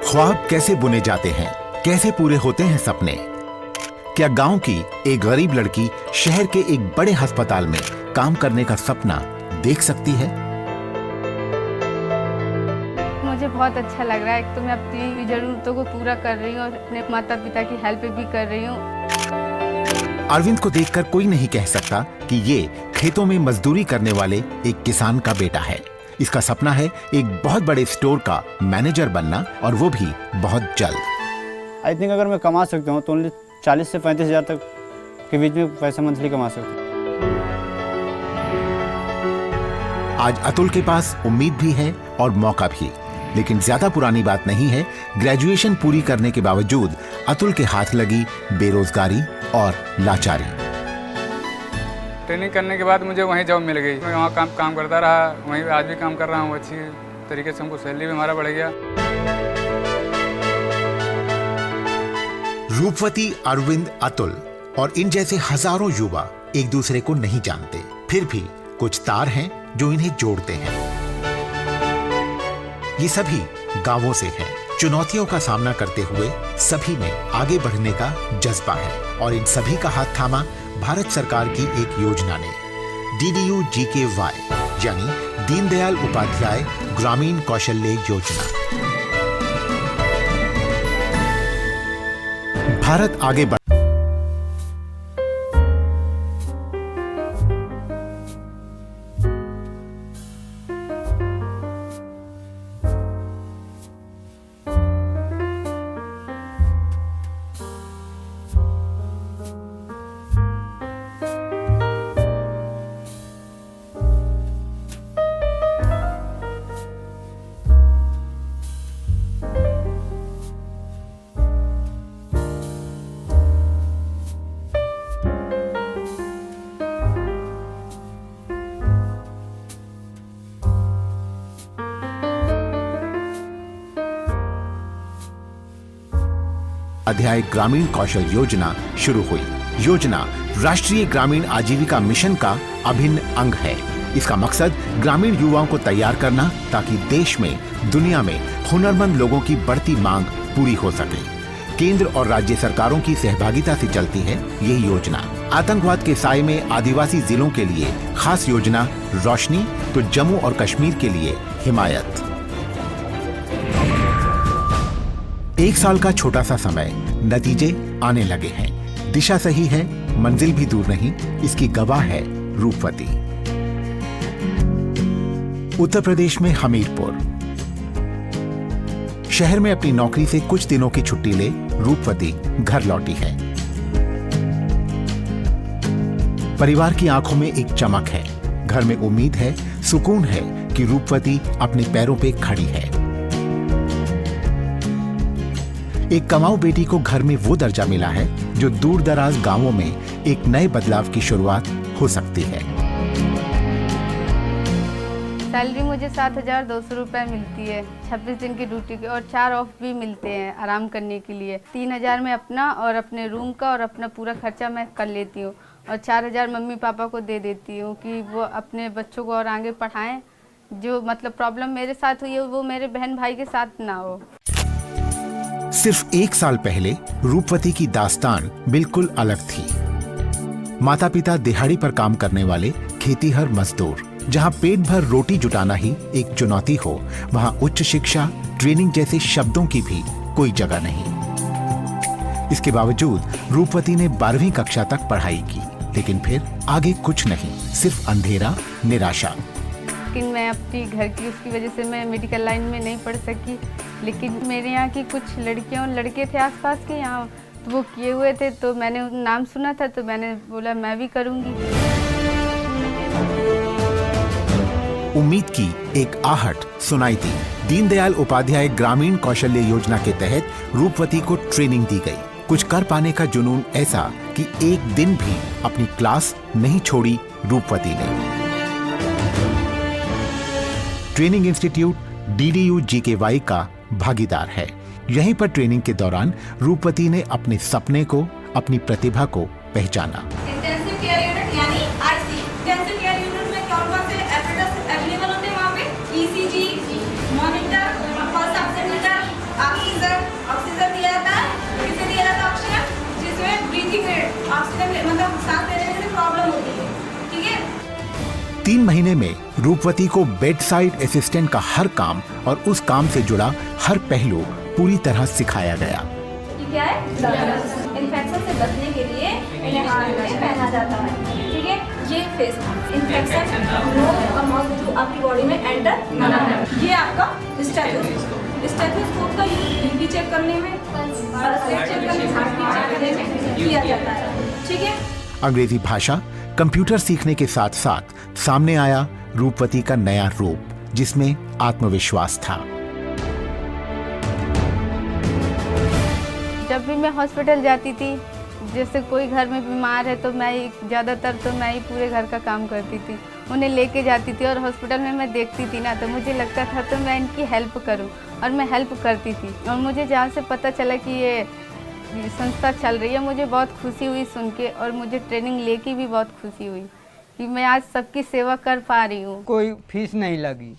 ख्वाब कैसे बुने जाते हैं, कैसे पूरे होते हैं सपने? क्या गांव की एक गरीब लड़की शहर के एक बड़े अस्पताल में काम करने का सपना देख सकती है? मुझे बहुत अच्छा लग रहा है। एक तो मैं अपनी जरूरतों को पूरा कर रही हूँ और अपने माता पिता की हेल्प भी कर रही हूँ। अरविंद को देखकर कोई नहीं कह सकता कि ये खेतों में मजदूरी करने वाले एक किसान का बेटा है। इसका सपना है एक बहुत बड़े स्टोर का मैनेजर बनना, और वो भी बहुत जल्द। आई थिंक अगर मैं कमा सकता हूँ तो ओनली 40 से 35 हज़ार तक के बीच में पैसा मंथली कमा सकता हूँ। आज अतुल के पास उम्मीद भी है और मौका भी, लेकिन ज्यादा पुरानी बात नहीं है। ग्रेजुएशन पूरी करने के बावजूद अतुल के हाथ लगी बेरोजगारी और लाचारी। ट्रेनिंग करने के बाद मुझे वहीं जॉब मिल गई। मैं वहाँ काम करता रहा, वहीं आज भी काम कर रहा हूँ। अच्छी तरीके से हमको सैलरी भी हमारा बढ़ गया। रूपवती, अरविंद, अतुल और इन जैसे हजारों युवा एक दूसरे को नहीं जानते, फिर भी कुछ तार हैं जो इन्हें जोड़ते हैं। ये सभी गांवों से हैं। चुनौतियों का सामना करते हुए सभी में आगे बढ़ने का जज्बा है, और इन सभी का हाथ थामा भारत सरकार की एक योजना ने, DDU-GKY यानी दीनदयाल उपाध्याय ग्रामीण कौशल्य योजना। भारत आगे बढ़ अध्याय ग्रामीण कौशल योजना शुरू हुई। योजना राष्ट्रीय ग्रामीण आजीविका मिशन का अभिन्न अंग है। इसका मकसद ग्रामीण युवाओं को तैयार करना, ताकि देश में, दुनिया में हुनरमंद लोगों की बढ़ती मांग पूरी हो सके। केंद्र और राज्य सरकारों की सहभागिता से चलती है यही योजना। आतंकवाद के साए में आदिवासी जिलों के लिए खास योजना रोशनी, तो जम्मू और कश्मीर के लिए हिमायत। एक साल का छोटा सा समय, नतीजे आने लगे हैं। दिशा सही है, मंजिल भी दूर नहीं, इसकी गवाह है रूपवती। उत्तर प्रदेश में हमीरपुर शहर में अपनी नौकरी से कुछ दिनों की छुट्टी ले रूपवती घर लौटी है। परिवार की आंखों में एक चमक है। घर में उम्मीद है, सुकून है कि रूपवती अपने पैरों पे खड़ी है। एक कमाऊ बेटी को घर में वो दर्जा मिला है जो दूर दराज गांवों में एक नए बदलाव की शुरुआत हो सकती है। सैलरी मुझे 7,200 रुपये मिलती है, 26 दिन की ड्यूटी की, और 4 ऑफ भी मिलते हैं आराम करने के लिए। 3,000 में अपना और अपने रूम का और अपना पूरा खर्चा मैं कर लेती हूँ, और 4,000 मम्मी पापा को दे देती हूँ कि वो अपने बच्चों को और आगे पढ़ाएं। जो मतलब प्रॉब्लम मेरे साथ हुई है वो मेरे बहन भाई के साथ ना हो। सिर्फ एक साल पहले रूपवती की दास्तान बिल्कुल अलग थी। माता पिता दिहाड़ी पर काम करने वाले खेतीहर मजदूर। जहां पेट भर रोटी जुटाना ही एक चुनौती हो, वहां उच्च शिक्षा, ट्रेनिंग जैसे शब्दों की भी कोई जगह नहीं। इसके बावजूद रूपवती ने 12वीं कक्षा तक पढ़ाई की, लेकिन फिर आगे कुछ नहीं, सिर्फ अंधेरा, निराशा। लेकिन मैं अपनी घर की उसकी वजह से मैं मेडिकल लाइन में नहीं पढ़ सकी। लेकिन मेरे यहाँ की कुछ लड़कियाँ और लड़के थे आसपास के यहाँ, तो वो किए हुए थे, तो मैंने नाम सुना था, तो मैंने बोला मैं भी करूँगी। उम्मीद की एक आहट सुनाई दी। दीनदयाल उपाध्याय ग्रामीण कौशल्य योजना के तहत रूपवती को ट्रेनिंग दी गई। कुछ कर पाने का जुनून ऐसा कि एक दिन भी अपनी क्लास नहीं छोड़ी रूपवती ने। ट्रेनिंग इंस्टीट्यूट DDU-GKY का भागीदार है। यहीं पर ट्रेनिंग के दौरान रूपवती ने अपने सपने को, अपनी प्रतिभा को पहचाना। इंटेंसिव केयर यूनिट यानी IC, इंटेंसिव केयर यूनिट में कौन-कौन से एपरेटस अवेलेबल होते हैं वहाँ पे? ECG, monitor, pulse oximeter, oxygen 3 महीने में रूपवती को बेड साइड असिस्टेंट का हर काम और उस काम से जुड़ा हर पहलू पूरी तरह सिखाया गया। ये क्या है? ग्लव्स। इन्फेक्शन से बचने के लिए इन्हें हाथ में पहना जाता है। ठीक है, ये फेस मास्क इन्फेक्शन नोज और माउथ के थ्रू आपकी बॉडी में एंटर ना हो। ये आपका स्टेथोस्कोप का यूज बीपी चेक करने में, पल्स रेट चेक करने में, हार्ट बीट चेक करने में किया जाता है। ठीक है। अंग्रेजी भाषा, कंप्यूटर सीखने के साथ साथ सामने आया रूपवती का नया रूप, जिसमें आत्मविश्वास था। जब भी मैं हॉस्पिटल जाती थी, जैसे कोई घर में बीमार है तो ज़्यादातर तो मैं ही पूरे घर का काम करती थी, उन्हें लेके जाती थी। और हॉस्पिटल में मैं देखती थी ना, तो मुझे लगता था तो मैं इनकी हेल्प करूं, और मैं हेल्प करती थी। और मुझे जहाँ से पता चला कि ये संस्था चल रही है, मुझे बहुत खुशी हुई सुन के, और मुझे ट्रेनिंग लेके भी बहुत खुशी हुई कि मैं आज सबकी सेवा कर पा रही हूँ। कोई फीस नहीं लगी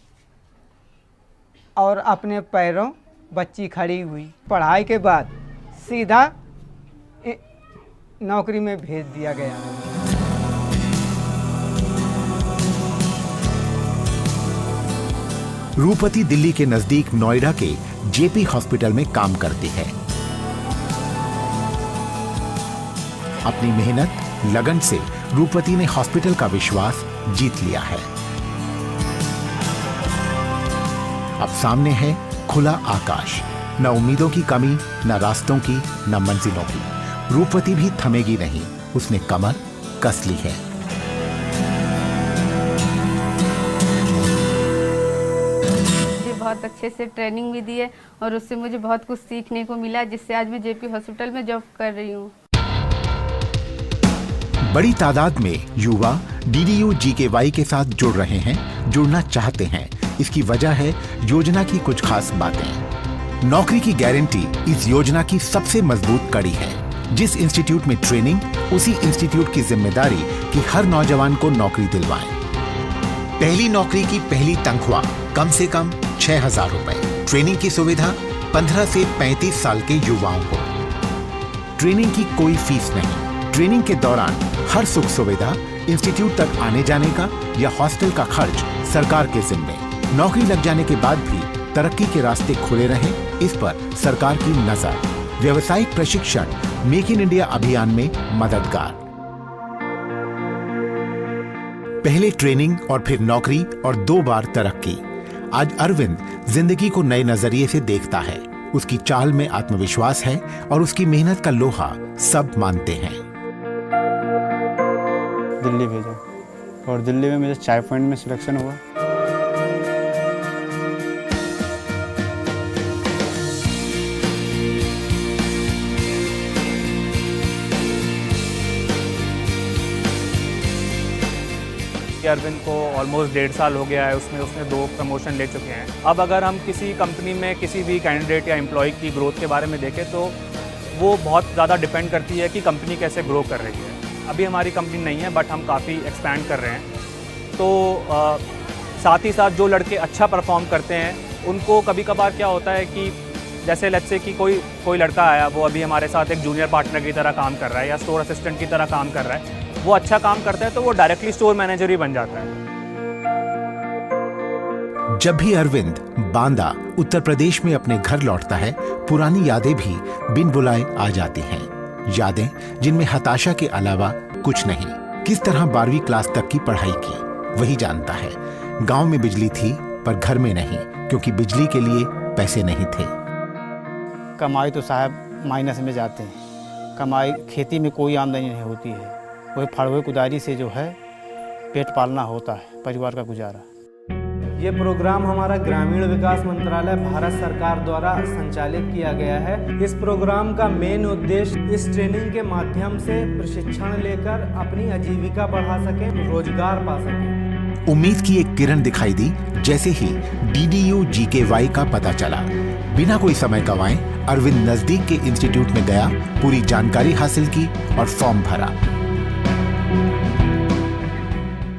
और अपने पैरों बच्ची खड़ी हुई। पढ़ाई के बाद सीधा नौकरी में भेज दिया गया। रूपवती दिल्ली के नजदीक नोएडा के जेपी हॉस्पिटल में काम करती है। अपनी मेहनत, लगन से रूपवती ने हॉस्पिटल का विश्वास जीत लिया है। अब सामने है खुला आकाश, न उम्मीदों की कमी, न रास्तों की, न मंजिलों की। रूपवती भी थमेगी नहीं, उसने कमर कस ली है। मुझे बहुत अच्छे से ट्रेनिंग भी दी है, और उससे मुझे बहुत कुछ सीखने को मिला, जिससे आज मैं जेपी हॉस्पिटल में जॉब कर रही हूँ। बड़ी तादाद में युवा DDU GKY के साथ जुड़ रहे हैं, जुड़ना चाहते हैं। इसकी वजह है योजना की कुछ खास बातें। नौकरी की गारंटी इस योजना की सबसे मजबूत कड़ी है। जिस इंस्टीट्यूट में ट्रेनिंग, उसी इंस्टीट्यूट की जिम्मेदारी कि हर नौजवान को नौकरी दिलवाएं। पहली नौकरी की पहली तनख्वाह कम से कम 6,000 रुपए। ट्रेनिंग की सुविधा 15 से 35 साल के युवाओं को। ट्रेनिंग की कोई फीस नहीं। ट्रेनिंग के दौरान हर सुख सुविधा, इंस्टीट्यूट तक आने जाने का या हॉस्टल का खर्च सरकार के जिम्मे। नौकरी लग जाने के बाद भी तरक्की के रास्ते खुले रहें, इस पर सरकार की नजर। व्यावसायिक प्रशिक्षण मेक इन इंडिया अभियान में मददगार। पहले ट्रेनिंग और फिर नौकरी और 2 बार तरक्की। आज अरविंद जिंदगी को नए नजरिए से देखता है। उसकी चाल में आत्मविश्वास है और उसकी मेहनत का लोहा सब मानते हैं। दिल्ली भेजा और दिल्ली में मेरे चाय पॉइंट में सिलेक्शन हुआ। अरविंद को ऑलमोस्ट 1.5 साल हो गया है, उसमें उसने 2 प्रमोशन ले चुके हैं। अब अगर हम किसी कंपनी में किसी भी कैंडिडेट या एम्प्लॉय की ग्रोथ के बारे में देखें तो वो बहुत ज़्यादा डिपेंड करती है कि कंपनी कैसे ग्रो कर रही है। अभी हमारी कंपनी नहीं है, बट हम काफ़ी एक्सपैंड कर रहे हैं। तो साथ ही साथ जो लड़के अच्छा परफॉर्म करते हैं उनको कभी कभार क्या होता है कि जैसे लेट्स से कि कोई लड़का आया, वो अभी हमारे साथ एक जूनियर पार्टनर की तरह काम कर रहा है या स्टोर असिस्टेंट की तरह काम कर रहा है, वो अच्छा काम करता है तो वो डायरेक्टली स्टोर मैनेजर ही बन जाता है। जब भी अरविंद बांदा उत्तर प्रदेश में अपने घर लौटता है, पुरानी यादें भी बिन बुलाए आ जाती हैं। यादें जिनमें हताशा के अलावा कुछ नहीं। किस तरह 12वीं क्लास तक की पढ़ाई की वही जानता है। गांव में बिजली थी पर घर में नहीं, क्योंकि बिजली के लिए पैसे नहीं थे। कमाई तो साहब माइनस में जाते हैं। कमाई, खेती में कोई आमदनी नहीं होती है। वही फड़वे कुदारी से जो है पेट पालना होता है, परिवार का गुजारा। ये प्रोग्राम हमारा ग्रामीण विकास मंत्रालय भारत सरकार द्वारा संचालित किया गया है। इस प्रोग्राम का मेन उद्देश्य इस ट्रेनिंग के माध्यम से प्रशिक्षण लेकर अपनी आजीविका बढ़ा सकें, रोजगार पा सकें। उम्मीद की एक किरण दिखाई दी जैसे ही DDU GKY का पता चला। बिना कोई समय गंवाए अरविंद नजदीक के इंस्टीट्यूट में गया, पूरी जानकारी हासिल की और फॉर्म भरा।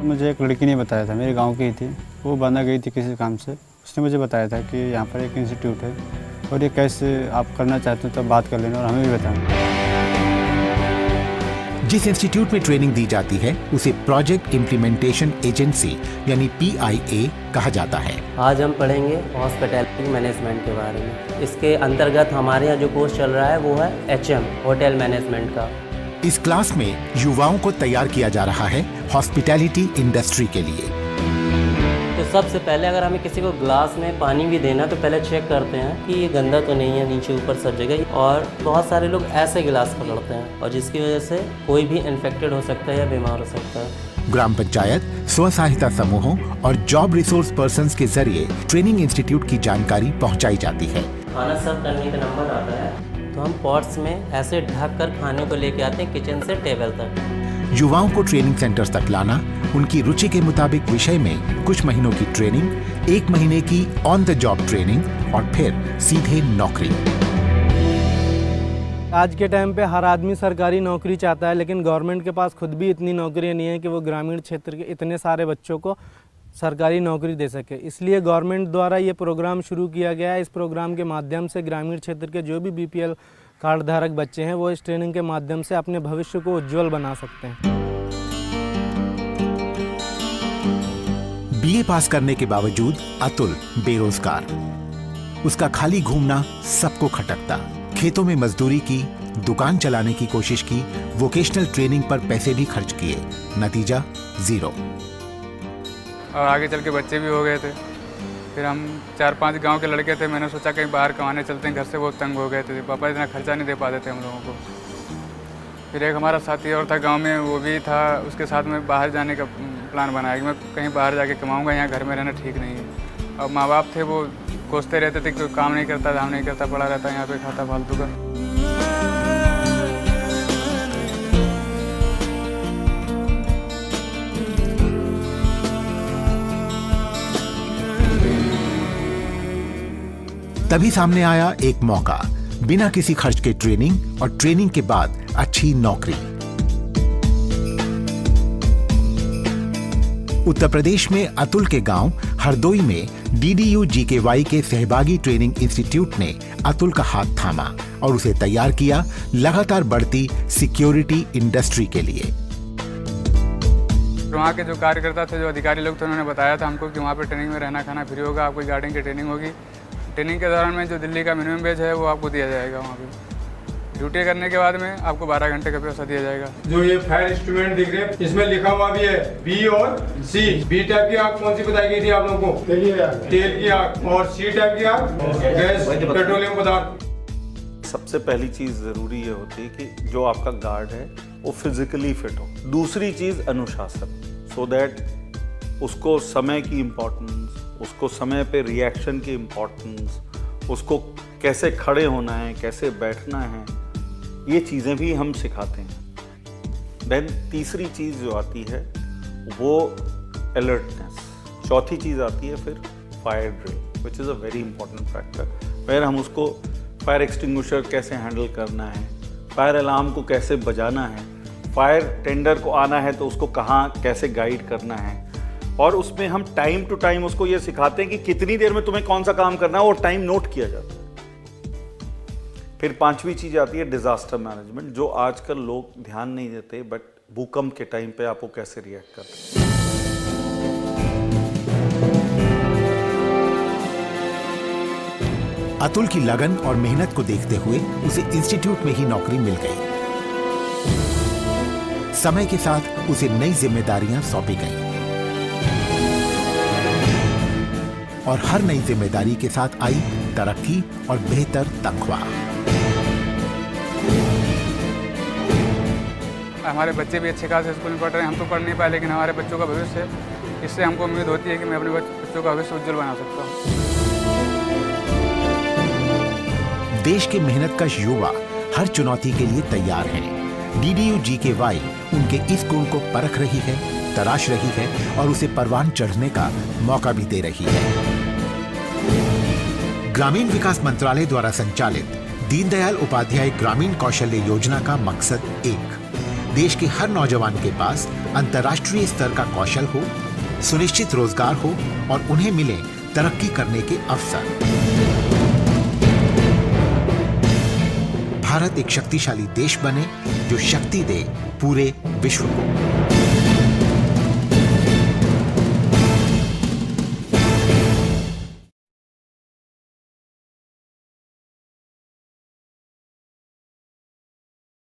मुझे एक लड़की ने बताया था, मेरे गांव की ही थी, वो बांदा गई थी किसी काम से। उसने मुझे बताया था कि यहाँ पर एक इंस्टीट्यूट है और ये कैसे आप करना चाहते हो तो बात कर लेना और हमें भी बताना। जिस इंस्टीट्यूट में ट्रेनिंग दी जाती है उसे प्रोजेक्ट इम्प्लीमेंटेशन एजेंसी यानी PIA कहा जाता है। आज हम पढ़ेंगे हॉस्पिटैलिटी मैनेजमेंट के बारे में। इसके अंतर्गत हमारे यहाँ जो कोर्स चल रहा है वो है HM होटल मैनेजमेंट का। इस क्लास में युवाओं को तैयार किया जा रहा है हॉस्पिटैलिटी इंडस्ट्री के लिए। तो सबसे पहले अगर हमें किसी को ग्लास में पानी भी देना तो पहले चेक करते हैं कि ये गंदा तो नहीं है, नीचे ऊपर सब जगह। और बहुत सारे लोग ऐसे गिलास पकड़ते हैं और जिसकी वजह से कोई भी इन्फेक्टेड हो सकता है या बीमार हो सकता है। ग्राम पंचायत, स्व सहायता समूहों और जॉब रिसोर्स पर्संस के जरिए ट्रेनिंग इंस्टीट्यूट की जानकारी पहुंचाई जाती है। खाना सर्व करने का नंबर आता है तो हम पॉट्स में ऐसे ढक कर खाने को लेके आते हैं किचन से टेबल तक। युवाओं को ट्रेनिंग सेंटर्स तक लाना, उनकी रुचि के मुताबिक विषय में कुछ महीनों की ट्रेनिंग, 1 महीने की ऑन द जॉब ट्रेनिंग और फिर सीधे नौकरी। आज के टाइम पे हर आदमी सरकारी नौकरी चाहता है, लेकिन गवर्नमेंट के पास खुद भी इतनी नौकरियां नहीं है कि वो ग्रामीण क्षेत्र के इतने सारे बच्चों को सरकारी नौकरी दे सके। इसलिए गवर्नमेंट द्वारा ये प्रोग्राम शुरू किया गया है। इस प्रोग्राम के माध्यम से ग्रामीण क्षेत्र के जो भी BPL कार्ड धारक बच्चे हैं वो इस ट्रेनिंग के माध्यम से अपने भविष्य को उज्जवल बना सकते हैं। BA पास करने के बावजूद अतुल बेरोजगार। उसका खाली घूमना सबको खटकता। खेतों में मजदूरी की, दुकान चलाने की कोशिश की, वोकेशनल ट्रेनिंग पर पैसे भी खर्च किए, नतीजा 0। और आगे चल के बच्चे भी हो गए थे। फिर हम 4-5 गांव के लड़के थे। मैंने सोचा कहीं बाहर कमाने चलते हैं, घर से बहुत तंग हो गए थे। पापा इतना खर्चा नहीं दे पाते थे हम लोगों को। फिर एक हमारा साथी और था गांव में, वो भी था। उसके साथ में बाहर जाने का प्लान बनाया कि मैं कहीं बाहर जाके कमाऊंगा, यहाँ घर में रहना ठीक नहीं है। और माँ बाप थे वो कोसते रहते थे कि कोई काम नहीं करता, धाम नहीं करता, पड़ा रहता यहाँ पे, खाता फालतू का। तभी सामने आया एक मौका, बिना किसी खर्च के ट्रेनिंग और ट्रेनिंग के बाद अच्छी नौकरी। उत्तर प्रदेश में अतुल के गांव हरदोई में DDU GKY के सहभागी ट्रेनिंग इंस्टीट्यूट ने अतुल का हाथ थामा और उसे तैयार किया लगातार बढ़ती सिक्योरिटी इंडस्ट्री के लिए। वहाँ के जो कार्यकर्ता थे, जो अधिकारी लोग थे, उन्होंने बताया था हमको कि वहाँ पे ट्रेनिंग में रहना खाना फ्री होगा, आपको गार्डिंग की ट्रेनिंग होगी। ट्रेनिंग के दौरान में जो दिल्ली का मिनिमम वेज है वो आपको दिया जाएगा। वहाँ पे ड्यूटी करने के बाद में आपको 12 घंटे का पैसा दिया जाएगा। जो ये फायर इंस्ट्रूमेंट दिख रहे हैं इसमें लिखा हुआ भी है B और C। B टाइप की आग कौन सी बताई गई थी आप लोगों को? तेल की आग। और C टाइप की आग गैस पेट्रोलियम पदार्थ। सबसे पहली चीज़ ज़रूरी ये होती है कि जो आपका गार्ड है वो फिजिकली फिट हो। दूसरी चीज़ अनुशासन, सो दैट उसको समय की इम्पोर्टेंस, उसको समय पे रिएक्शन की इम्पोर्टेंस, उसको कैसे खड़े होना है, कैसे बैठना है, ये चीज़ें भी हम सिखाते हैं। देन तीसरी चीज़ जो आती है वो अलर्टनेस। चौथी चीज़ आती है फिर fire drill, which is a very important factor. फिर हम उसको फायर एक्सटिंग्विशर कैसे हैंडल करना है, फायर अलार्म को कैसे बजाना है, फायर टेंडर को आना है तो उसको कहाँ कैसे गाइड करना है। और उसमें हम टाइम टू टाइम उसको ये सिखाते हैं कि कितनी देर में तुम्हें कौन सा काम करना है, और टाइम नोट किया जाता है। फिर पांचवी चीज आती है डिजास्टर मैनेजमेंट, जो आजकल लोग ध्यान नहीं देते, बट भूकंप के टाइम पे आपको कैसे रिएक्ट करते हैं। अतुल की लगन और मेहनत को देखते हुए उसे इंस्टीट्यूट में ही नौकरी मिल गई। समय के साथ उसे नई जिम्मेदारियां सौंपी गईं और हर नई जिम्मेदारी के साथ आई तरक्की और बेहतर तनख्वाह। हमारे बच्चे भी अच्छे खासे स्कूल में पढ़ रहे हैं, हम तो पढ़ नहीं पाए, लेकिन हमारे बच्चों का भविष्य, इससे हमको उम्मीद होती है कि मैं अपने बच्चों का भविष्य उज्जवल बना सकता हूँ। देश के मेहनतकश युवा हर चुनौती के लिए तैयार हैं। DDU GKY उनके इस गुण को परख रही है, तराश रही है और उसे परवान चढ़ने का मौका भी दे रही है। ग्रामीण विकास मंत्रालय द्वारा संचालित दीनदयाल उपाध्याय ग्रामीण कौशल्य योजना का मकसद एक, देश के हर नौजवान के पास अंतर्राष्ट्रीय स्तर का कौशल हो, सुनिश्चित रोजगार हो और उन्हें मिले तरक्की करने के अवसर। भारत एक शक्तिशाली देश बने जो शक्ति दे पूरे विश्व को।